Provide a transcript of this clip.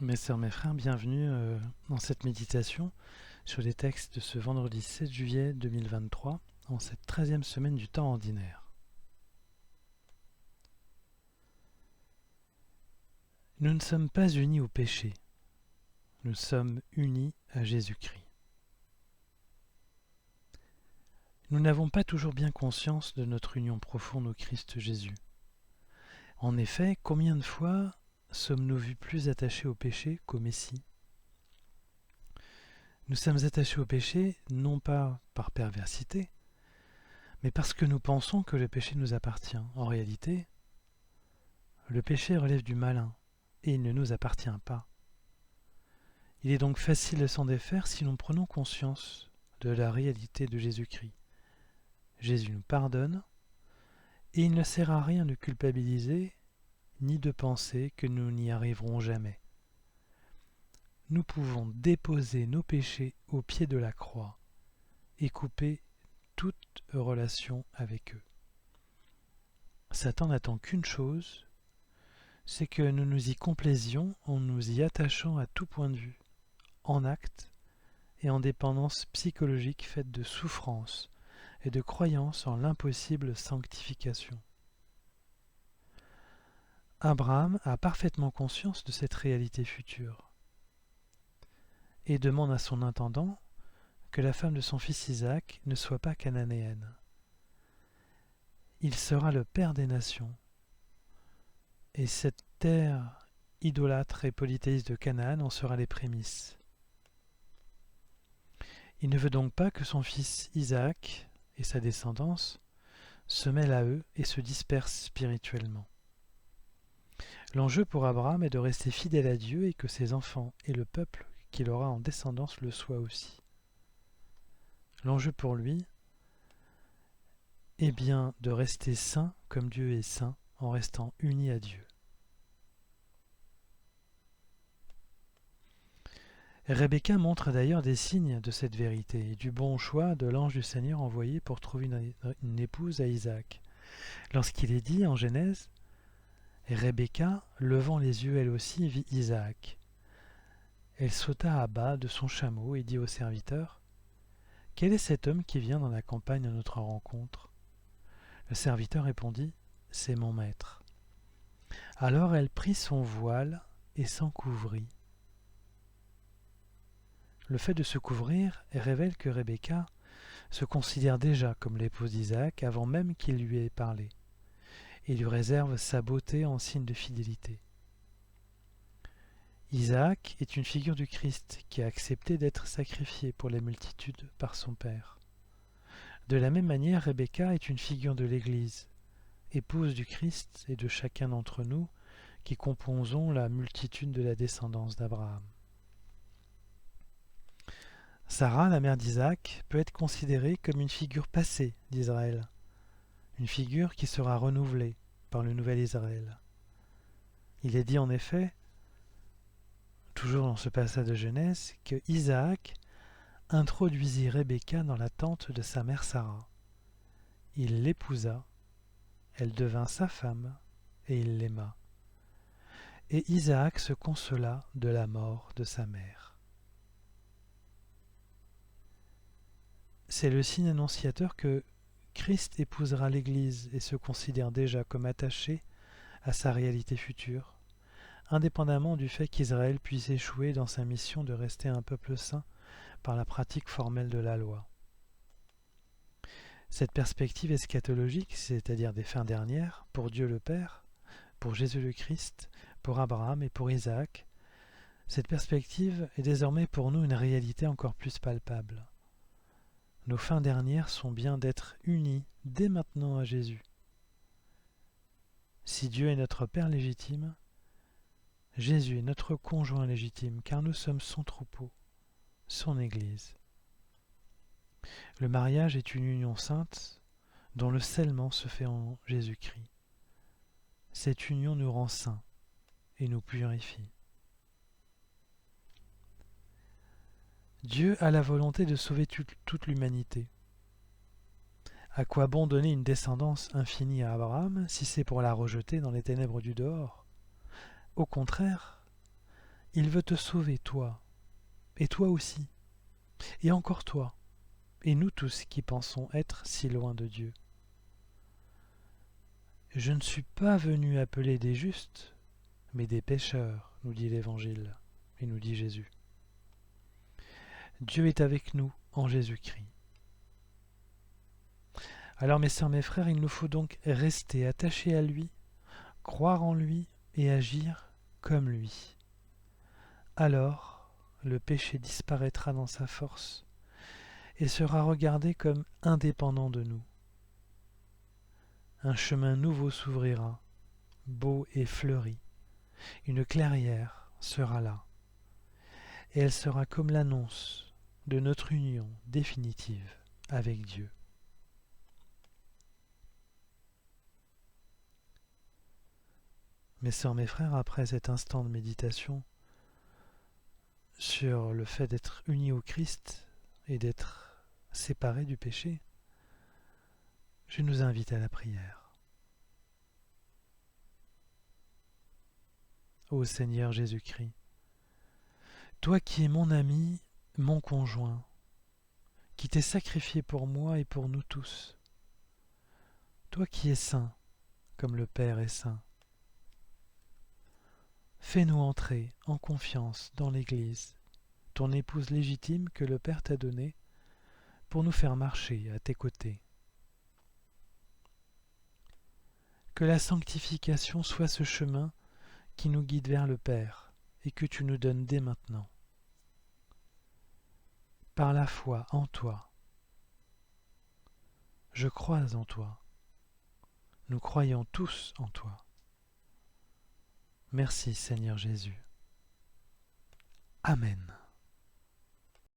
Mes sœurs, mes frères, bienvenue dans cette méditation sur les textes de ce vendredi 7 juillet 2023, en cette 13e semaine du temps ordinaire. Nous ne sommes pas unis au péché, nous sommes unis à Jésus-Christ. Nous n'avons pas toujours bien conscience de notre union profonde au Christ Jésus. En effet, combien de fois sommes-nous vus plus attachés au péché qu'au Messie ? Nous sommes attachés au péché non pas par perversité, mais parce que nous pensons que le péché nous appartient. En réalité, le péché relève du malin et il ne nous appartient pas. Il est donc facile de s'en défaire si nous prenons conscience de la réalité de Jésus-Christ. Jésus nous pardonne et il ne sert à rien de culpabiliser ni de penser que nous n'y arriverons jamais. Nous pouvons déposer nos péchés au pied de la croix et couper toute relation avec eux. Satan n'attend qu'une chose, c'est que nous nous y complaisions en nous y attachant à tout point de vue, en acte et en dépendance psychologique faite de souffrance et de croyance en l'impossible sanctification. Abraham a parfaitement conscience de cette réalité future et demande à son intendant que la femme de son fils Isaac ne soit pas cananéenne. Il sera le père des nations, et cette terre idolâtre et polythéiste de Canaan en sera les prémices. Il ne veut donc pas que son fils Isaac et sa descendance se mêlent à eux et se dispersent spirituellement. L'enjeu pour Abraham est de rester fidèle à Dieu et que ses enfants et le peuple qu'il aura en descendance le soient aussi. L'enjeu pour lui est bien de rester saint comme Dieu est saint en restant uni à Dieu. Rebecca montre d'ailleurs des signes de cette vérité et du bon choix de l'ange du Seigneur envoyé pour trouver une épouse à Isaac. Lorsqu'il est dit en Genèse, Rebecca, levant les yeux elle aussi, vit Isaac. Elle sauta à bas de son chameau et dit au serviteur : « Quel est cet homme qui vient dans la campagne à notre rencontre ?» Le serviteur répondit : « C'est mon maître. » Alors elle prit son voile et s'en couvrit. Le fait de se couvrir révèle que Rebecca se considère déjà comme l'épouse d'Isaac avant même qu'il lui ait parlé, et lui réserve sa beauté en signe de fidélité. Isaac est une figure du Christ qui a accepté d'être sacrifié pour les multitudes par son Père. De la même manière, Rebecca est une figure de l'Église, épouse du Christ et de chacun d'entre nous qui composons la multitude de la descendance d'Abraham. Sarah, la mère d'Isaac, peut être considérée comme une figure passée d'Israël, une figure qui sera renouvelée par le nouvel Israël. Il est dit en effet, toujours dans ce passage de Genèse, que Isaac introduisit Rebecca dans la tente de sa mère Sarah. Il l'épousa, elle devint sa femme, et il l'aima. Et Isaac se consola de la mort de sa mère. C'est le signe annonciateur que Christ épousera l'Église et se considère déjà comme attaché à sa réalité future, indépendamment du fait qu'Israël puisse échouer dans sa mission de rester un peuple saint par la pratique formelle de la loi. Cette perspective eschatologique, c'est-à-dire des fins dernières, pour Dieu le Père, pour Jésus le Christ, pour Abraham et pour Isaac, cette perspective est désormais pour nous une réalité encore plus palpable. Nos fins dernières sont bien d'être unis dès maintenant à Jésus. Si Dieu est notre Père légitime, Jésus est notre conjoint légitime, car nous sommes son troupeau, son Église. Le mariage est une union sainte dont le scellement se fait en Jésus-Christ. Cette union nous rend saints et nous purifie. Dieu a la volonté de sauver toute l'humanité. À quoi bon donner une descendance infinie à Abraham si c'est pour la rejeter dans les ténèbres du dehors ? Au contraire, Il veut te sauver, toi, et toi aussi, et encore toi, et nous tous qui pensons être si loin de Dieu. Je ne suis pas venu appeler des justes, mais des pécheurs, nous dit l'Évangile, et nous dit Jésus. Dieu est avec nous en Jésus-Christ. Alors mes sœurs, mes frères, il nous faut donc rester attachés à lui, croire en lui et agir comme lui. Alors, le péché disparaîtra dans sa force et sera regardé comme indépendant de nous. Un chemin nouveau s'ouvrira, beau et fleuri. Une clairière sera là, et elle sera comme l'annonce de notre union définitive avec Dieu. Mes sœurs, mes frères, après cet instant de méditation sur le fait d'être unis au Christ et d'être séparés du péché, je nous invite à la prière. Ô Seigneur Jésus-Christ, toi qui es mon ami, mon conjoint, qui t'es sacrifié pour moi et pour nous tous, toi qui es saint, comme le Père est saint, fais-nous entrer en confiance dans l'Église, ton épouse légitime que le Père t'a donnée, pour nous faire marcher à tes côtés. Que la sanctification soit ce chemin qui nous guide vers le Père et que tu nous donnes dès maintenant. Par la foi en toi, je crois en toi. Nous croyons tous en toi. Merci Seigneur Jésus. Amen.